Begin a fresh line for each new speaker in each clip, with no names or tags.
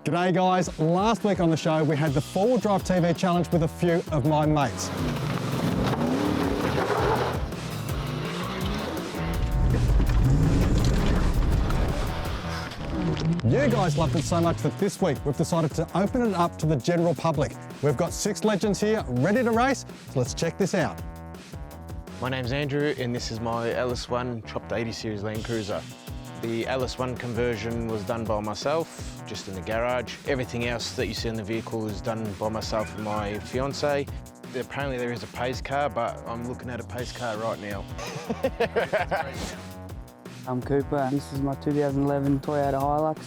G'day guys, last week on the show we had the 4-wheel drive TV challenge with a few of my mates. You guys loved it so much that this week we've decided to open it up to the general public. We've got 6 legends here ready to race, so let's check this out.
My name's Andrew and this is my LS1 chopped 80 series Landcruiser. The LS1 conversion was done by myself, just in the garage. Everything else that you see in the vehicle is done by myself and my fiance. Apparently there is a pace car, but I'm looking at a pace car right now.
I'm Cooper. This is my 2011 Toyota Hilux.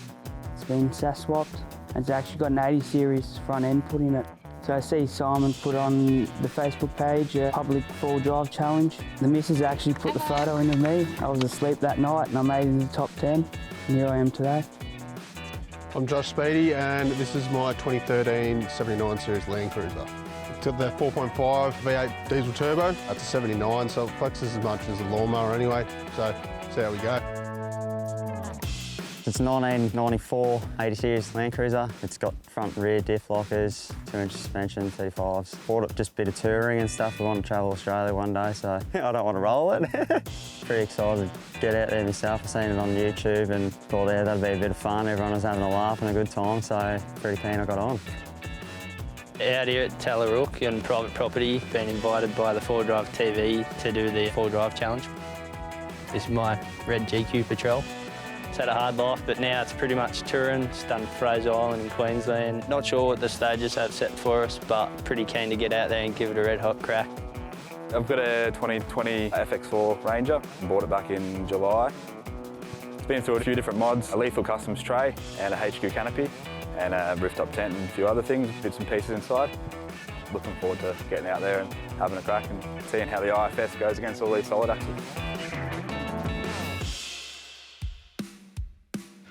It's been SAS swapped. It's actually got an 80 series front end put in it. So I see Simon put on the Facebook page a public 4-wheel drive challenge. The missus actually put the photo in of me. I was asleep that night and I made it in the top 10. And here I am today.
I'm Josh Speedy and this is my 2013 79 series Landcruiser. It's got the 4.5 V8 diesel turbo. That's a 79, so it flexes as much as a lawnmower anyway. So see how we go.
It's 1994 80 series Landcruiser. It's got front and rear diff lockers, 2-inch suspension, 35s. Bought it just a bit of touring and stuff. We want to travel Australia one day, so I don't want to roll it. Pretty excited to get out there myself. I've seen it on YouTube and thought that'd be a bit of fun. Everyone was having a laugh and a good time, so pretty keen I got on.
Out here at Challange on private property, been invited by the 4-wheel drive TV to do the 4-wheel drive challenge. This is my red GQ Patrol. It's had a hard life, but now it's pretty much touring. It's done Fraser Island in Queensland. Not sure what the stages have set for us, but pretty keen to get out there and give it a red hot crack.
I've got a 2020 FX4 Ranger. Bought it back in July. It's been through a few different mods, a lethal customs tray and a HQ canopy and a rooftop tent and a few other things, bits and pieces inside. Looking forward to getting out there and having a crack and seeing how the IFS goes against all these solid axles.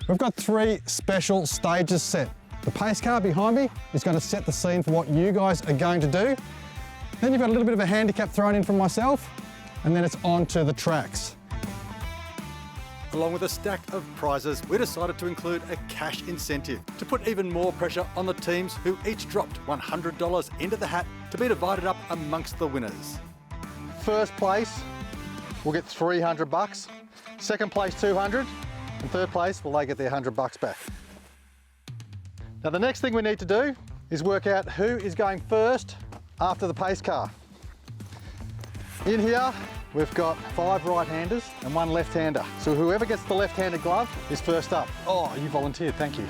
We've got 3 special stages set. The pace car behind me is going to set the scene for what you guys are going to do. Then you've got a little bit of a handicap thrown in from myself, and then it's on to the tracks.
Along with a stack of prizes, we decided to include a cash incentive to put even more pressure on the teams who each dropped $100 into the hat to be divided up amongst the winners.
First place will get $300, second place $200, and third place, well, they get their $100 back. Now the next thing we need to do is work out who is going first after the pace car. In here, we've got 5 right-handers and 1 left-hander. So whoever gets the left-handed glove is first up. Oh, you volunteered, thank you.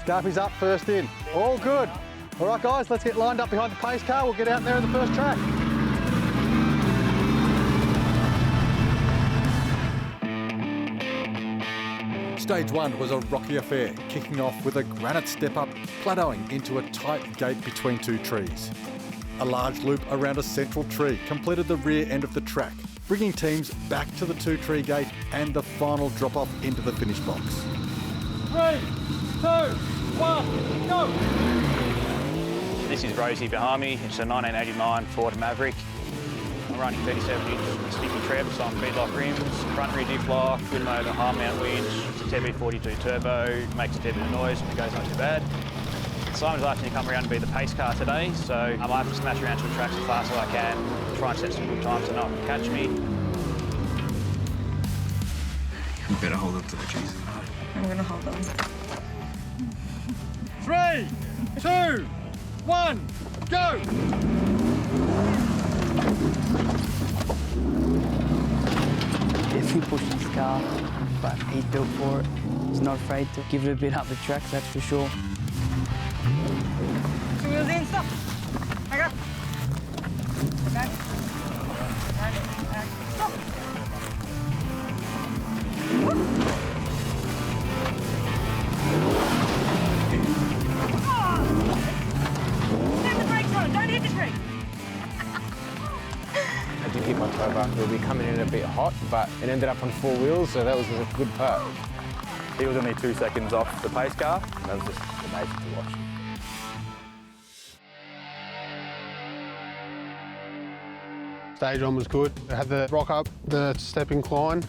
Scarpy's up first in. All good. All right, guys, let's get lined up behind the pace car. We'll get out there in the first track.
Stage 1 was a rocky affair, kicking off with a granite step-up, plateauing into a tight gate between 2 trees. A large loop around a central tree completed the rear end of the track, bringing teams back to the 2-tree gate and the final drop-off into the finish box.
3, 2, 1, go!
This is Rosie behind me. It's a 1989 Ford Maverick. I'm running 37-inch sticky treps on beadlock rims, front rear diff lock, twin motor, hard mount winch. It's a TB42 turbo, makes a fair bit of noise, but it goes not too bad. Simon's asked me to come around and be the pace car today, so I might have to smash around to the tracks as fast as I can, try and set some good times so no one can catch me.
You better hold up to the trees.
I'm gonna hold on.
3, 2, 1, go!
Definitely pushed his car, but he's built for it. He's not afraid to give it a bit up the tracks, that's for sure.
2 wheels in, stop! Back up. Back. Back. Stop! Send the brakes on, don't hit the brake!
I did hit my toe back. We'll be coming in a bit hot, but it ended up on 4 wheels, so that was a good part.
He was only 2 seconds off the pace car, and that was just amazing to watch.
Stage 1 was good. It had the rock up, the step incline,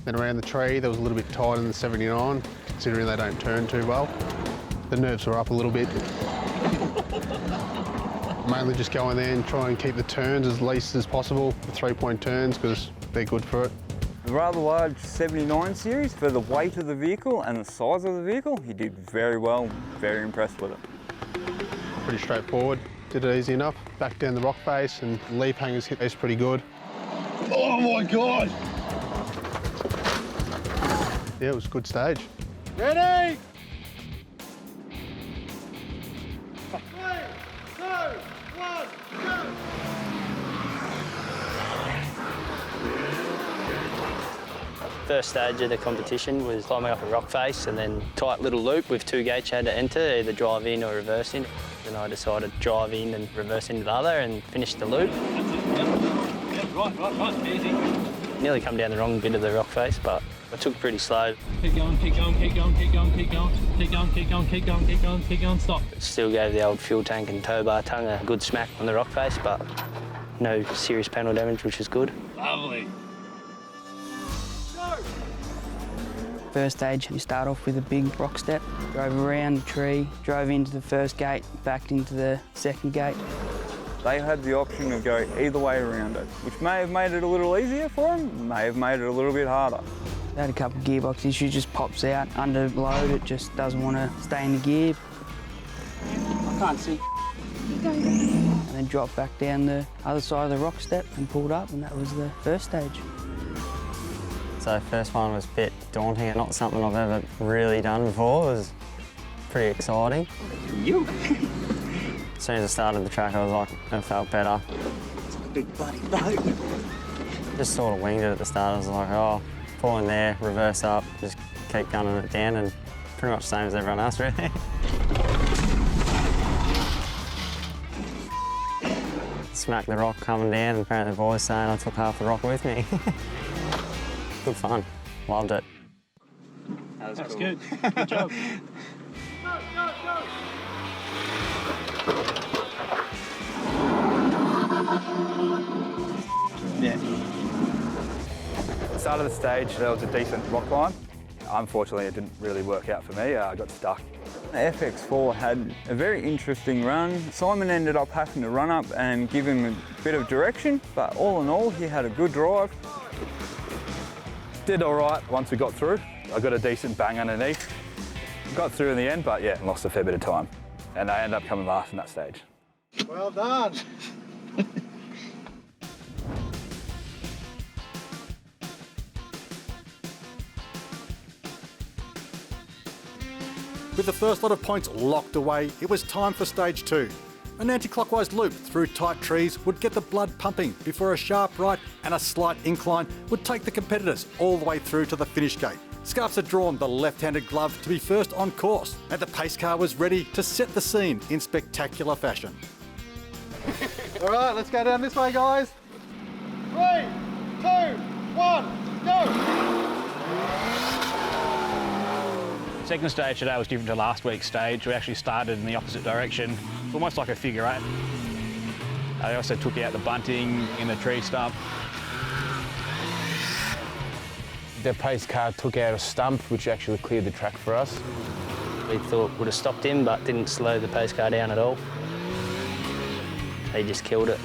Then around the tree, there was a little bit tighter than the 79, considering they don't turn too well. The nerves were up a little bit. Mainly just go in there and try and keep the turns as least as possible, the 3-point turns, because they're good for it.
The rather large 79 series, for the weight of the vehicle and the size of the vehicle, he did very well, very impressed with it.
Pretty straightforward, did it easy enough. Back down the rock face and leaf hangers hit these pretty good.
Oh my God!
Yeah, it was a good stage.
Ready? 3, 2, 1, go!
First stage of the competition was climbing up a rock face and then tight little loop with 2 gates you had to enter, either drive in or reverse in. And I decided to drive in and reverse into the other and finish the loop.
Right, easy.
Nearly come down the wrong bit of the rock face, but I took it pretty slow.
Keep going, keep going, keep going, keep going, keep going, keep going, keep going, keep going, keep going, keep going, stop.
It still gave the old fuel tank and tow bar tongue a good smack on the rock face, but no serious panel damage, which is good.
Lovely.
First stage, you start off with a big rock step, drove around the tree, drove into the first gate, backed into the second gate.
They had the option to go either way around it, which may have made it a little easier for them, may have made it a little bit harder.
They had a couple of gearbox issues, just pops out under load, it just doesn't want to stay in the gear. I can't see. And then dropped back down the other side of the rock step and pulled up, and that was the first stage.
So first one was a bit daunting, not something I've ever really done before. It was pretty exciting.
You?
As soon as I started the track, I was like, I felt better.
It's a big bloody boat.
Just sort of winged it at the start. I was like, oh, pull in there, reverse up, just keep gunning it down, and pretty much the same as everyone else, really. Smacked the rock coming down, and apparently the boys saying I took half the rock with me. Good fun. Loved it.
That's cool. Good. Good job. Go, go, go.
Yeah. At the start of the stage, there was a decent rock climb. Unfortunately, it didn't really work out for me. I got stuck.
The FX4 had a very interesting run. Simon ended up having to run up and give him a bit of direction, but all in all, he had a good drive.
Did all right once we got through. I got a decent bang underneath. Got through in the end, but yeah, lost a fair bit of time. And I ended up coming last in that stage.
Well done.
With the first lot of points locked away, it was time for stage 2. An anti-clockwise loop through tight trees would get the blood pumping before a sharp right and a slight incline would take the competitors all the way through to the finish gate. Scarps had drawn the left-handed glove to be first on course, and the pace car was ready to set the scene in spectacular fashion.
All right, let's go down this way, guys.
3, 2, 1, go!
Second stage today was different to last week's stage. We actually started in the opposite direction. It's almost like a figure 8. I also took out the bunting in the tree stump.
The pace car took out a stump, which actually cleared the track for us.
We thought would have stopped him, but didn't slow the pace car down at all. He just killed it.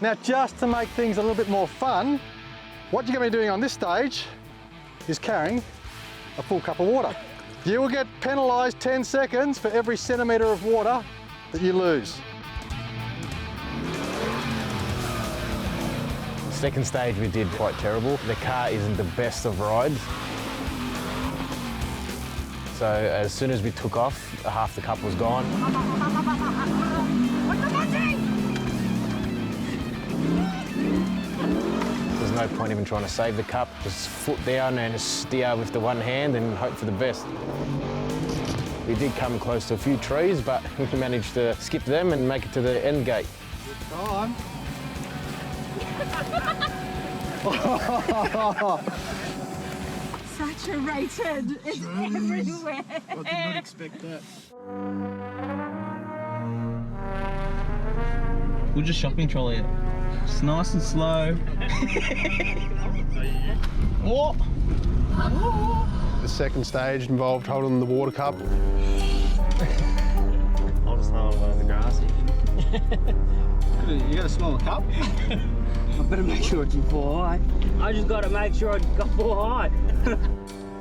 Now, just to make things a little bit more fun, what you're going to be doing on this stage is carrying a full cup of water. You will get penalised 10 seconds for every centimetre of water that you lose.
Second stage we did quite terrible. The car isn't the best of rides. So as soon as we took off, half the cup was gone. There's no point even trying to save the cup. Just foot down and steer with the one hand and hope for the best. We did come close to a few trees, but we managed to skip them and make it to the end gate.
Good time.
Saturated. It's everywhere.
I did not expect that.
We'll just shopping trolley it. It's nice and slow. Oh.
The second stage involved holding the water cup.
I'll just hold it over the grassy.
You got a smaller cup?
I better make sure it's in 4 high. I just got to make sure it's got 4 high.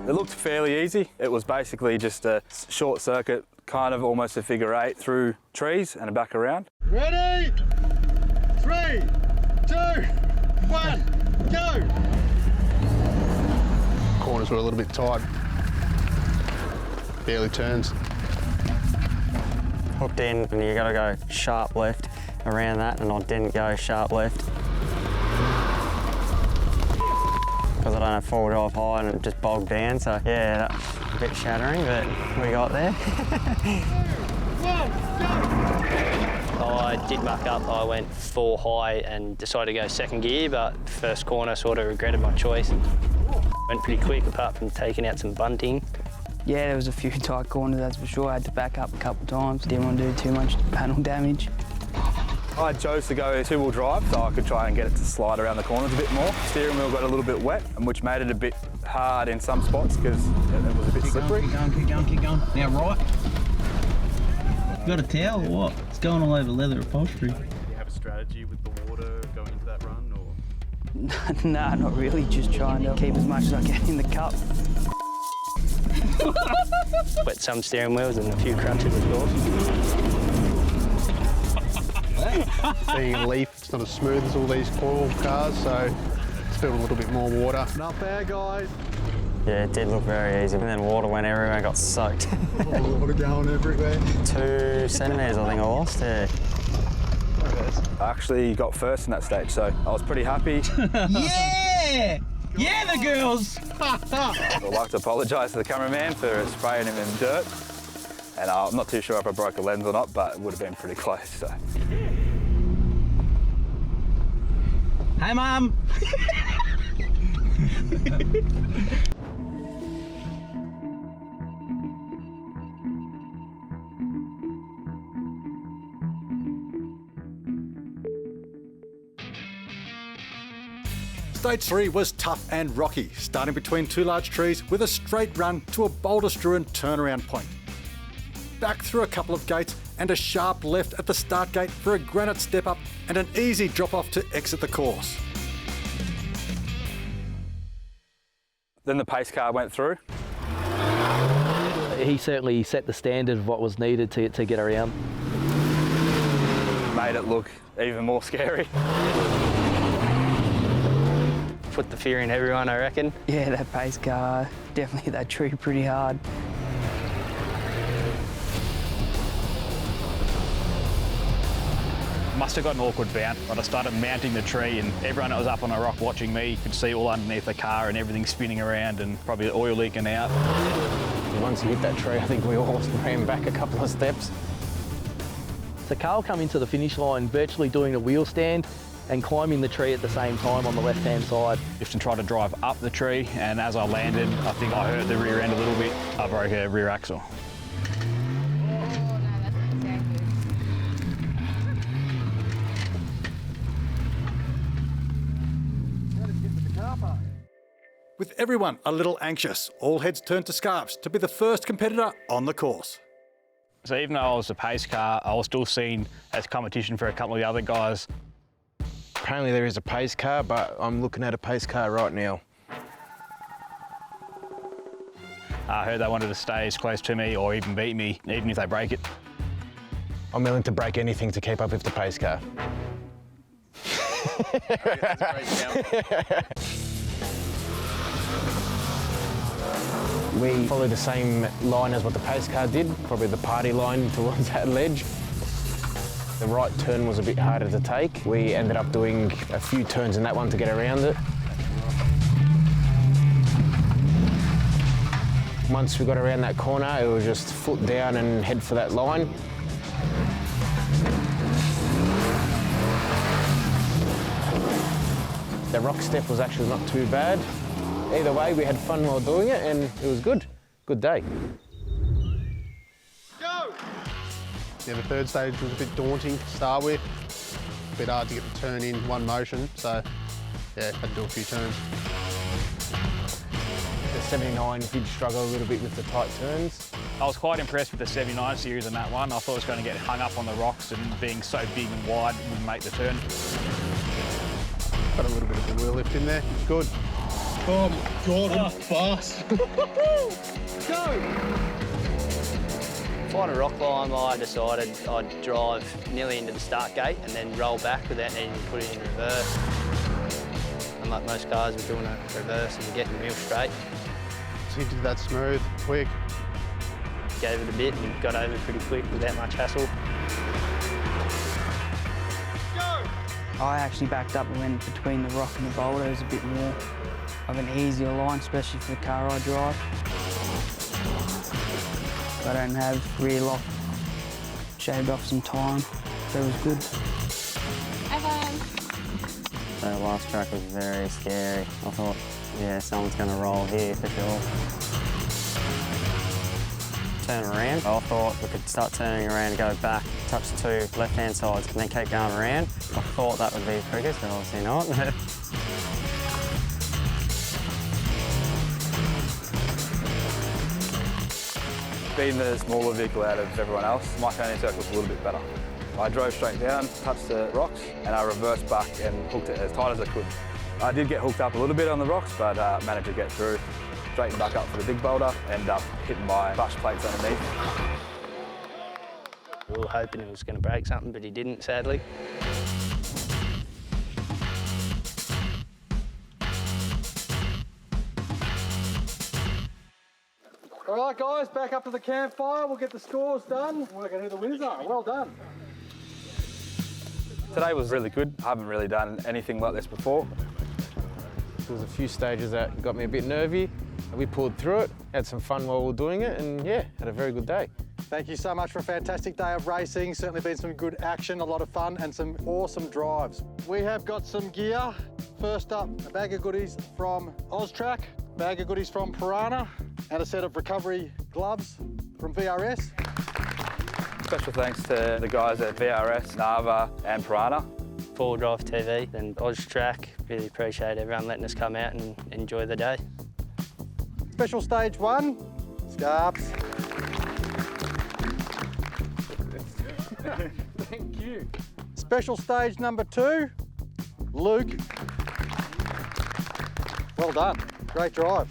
It looked fairly easy. It was basically just a short circuit, kind of almost a figure 8 through trees and back around.
Ready? 3, 2, 1, go!
Corners were a little bit tight. Barely turns.
Hooked in and you got to go sharp left around that, and I didn't go sharp left. Because I don't have 4-wheel drive high and it just bogged down, so yeah, that was a bit shattering, but we got there.
I did muck up. I went 4 high and decided to go second gear, but first corner sort of regretted my choice. Went pretty quick apart from taking out some bunting.
Yeah, there was a few tight corners, that's for sure. I had to back up a couple of times. Didn't want to do too much panel damage.
I chose to go 2-wheel drive so I could try and get it to slide around the corners a bit more. Steering wheel got a little bit wet, which made it a bit hard in some spots because it was a bit slippery.
Keep going, keep going, keep going. Now right. You got a towel or what? It's going all over leather upholstery.
Do you have a strategy with the water going into that run, or?
Nah, not really. Just trying to keep as much as I can in the cup.
Wet some steering wheels and a few crunches, of course.
Being a Leaf, it's not as smooth as all these coil cars, so spilled a little bit more water.
Not bad, guys.
Yeah, it did look very easy, and then water went everywhere and got soaked.
Water going everywhere.
2 centimetres I think I lost, yeah.
I actually got first in that stage, so I was pretty happy.
Yeah! Yeah, the girls!
I'd like to apologise to the cameraman for spraying him in dirt. And I'm not too sure if I broke a lens or not, but it would have been pretty close, so.
Hey, Mum!
Stage 3 was tough and rocky, starting between 2 large trees with a straight run to a boulder-strewn turnaround point. Back through a couple of gates and a sharp left at the start gate for a granite step up and an easy drop off to exit the course.
Then the pace car went through.
He certainly set the standard of what was needed to get around.
Made it look even more scary.
Put the fear in everyone, I reckon.
Yeah, that pace car definitely hit that tree pretty hard.
Must have got an awkward bounce when I started mounting the tree, and everyone that was up on a rock watching me could see all underneath the car and everything spinning around and probably the oil leaking out.
Once you hit that tree, I think we all ran back a couple of steps.
So Carl come into the finish line virtually doing a wheel stand and climbing the tree at the same time on the left-hand side.
Just to try to drive up the tree, and as I landed, I think I hurt the rear end a little bit. I broke a rear axle.
With everyone a little anxious, all heads turned to Scarps to be the first competitor on the course.
So even though I was a pace car, I was still seen as competition for a couple of the other guys.
Apparently there is a pace car, but I'm looking at a pace car right now.
I heard they wanted to stay as close to me or even beat me, even if they break it.
I'm willing to break anything to keep up with the pace car. We followed the same line as what the pace car did, probably the party line towards that ledge. The right turn was a bit harder to take. We ended up doing a few turns in that one to get around it. Once we got around that corner, it was just foot down and head for that line. The rock step was actually not too bad. Either way, we had fun while doing it and it was good. Good day.
Yeah, the third stage was a bit daunting to start with. bit hard to get the turn in one motion, so yeah, had to do a few turns.
The 79 did struggle a little bit with the tight turns.
I was quite impressed with the 79 series in that one. I thought it was going to get hung up on the rocks and being so big and wide wouldn't make the turn.
Got a little bit of the wheel lift in there, good. Oh my God, I'm fast.
Go! Find a rock line, I decided I'd drive nearly into the start gate and then roll back without needing to put it in reverse. And like most cars, we're doing a reverse and getting real straight.
So you did that smooth, quick.
Gave it a bit and got over pretty quick without much hassle.
I actually backed up and went between the rock and the boulders a bit more of an easier line, especially for the car I drive. I don't have rear lock, shaved off some time, so it was good.
The last track was very scary. I thought, yeah, someone's going to roll here for sure. Turn around. I thought we could start turning around and go back, touch the two left-hand sides, and then keep going around. I thought that would be the quickest, but obviously not.
Being the smaller vehicle out of everyone else, my turning circle was a little bit better. I drove straight down, touched the rocks, and I reversed back and hooked it as tight as I could. I did get hooked up a little bit on the rocks, but managed to get through. Straightened back up for the big boulder, ended up hitting my bush plates underneath.
We were hoping he was going to break something, but he didn't, sadly.
All right, guys, back up to the campfire. We'll get the scores done. We'll work out who the winners are. Well done.
Today was really good. I haven't really done anything like this before.
There was a few stages that got me a bit nervy. We pulled through it, had some fun while we were doing it, and yeah, had a very good day.
Thank you so much for a fantastic day of racing. Certainly been some good action, a lot of fun, and some awesome drives. We have got some gear. First up, a bag of goodies from Oztrack, a bag of goodies from Piranha, and a set of recovery gloves from VRS.
Special thanks to the guys at VRS, Nava and Piranha.
Four-wheel drive TV and Oztrack. Really appreciate everyone letting us come out and enjoy the day.
Special stage one, Scarps.
Thank you.
Special stage number two, Luke. Well done, great drive.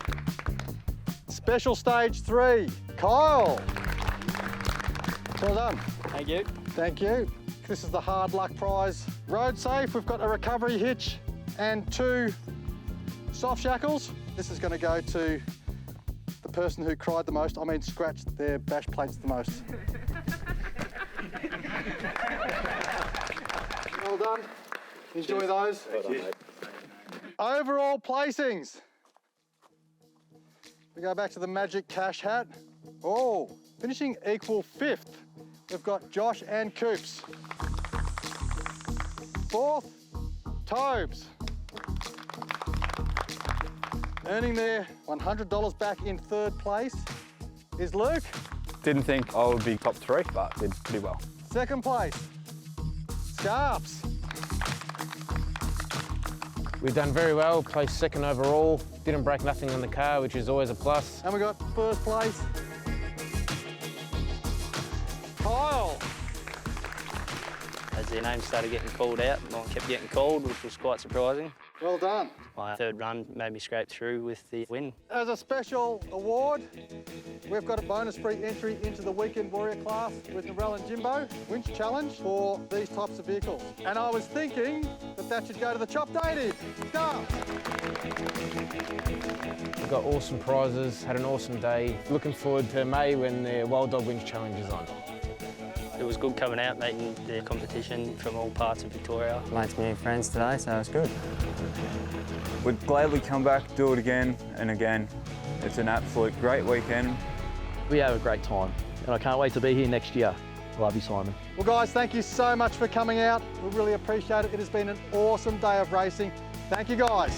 Special stage three, Kyle. Well done.
Thank you.
Thank you. This is the hard luck prize. Road safe, we've got a recovery hitch and 2 soft shackles. This is going to go to the person who cried the most, scratched their bash plates the most. Well done. Enjoy those.
Thank you.
Overall placings. We go back to the magic cash hat. Oh, finishing equal 5th. We've got Josh and Coops. 4th, Tobes. Earning their $100 back in 3rd place is Luke.
Didn't think I would be top 3, but did pretty well.
2nd place, Scarps.
We've done very well, placed 2nd overall. Didn't break nothing on the car, which is always a plus.
And we got 1st place, Kyle.
As their names started getting called out, mine kept getting called, which was quite surprising.
Well done.
My 3rd run made me scrape through with the win.
As a special award, we've got a bonus free entry into the Weekend Warrior class with Narelle and Jimbo, winch challenge for these types of vehicles. And I was thinking that should go to the Chop Native. Go!
We got awesome prizes, had an awesome day. Looking forward to May when the Wild Dog Winch Challenge is on.
It was good coming out, meeting the competition from all parts of Victoria.
Made some new friends today, so it was good.
Would gladly come back, do it again and again. It's an absolute great weekend.
We have a great time, and I can't wait to be here next year. Love you, Simon.
Well, guys, thank you so much for coming out. We really appreciate it. It has been an awesome day of racing. Thank you, guys.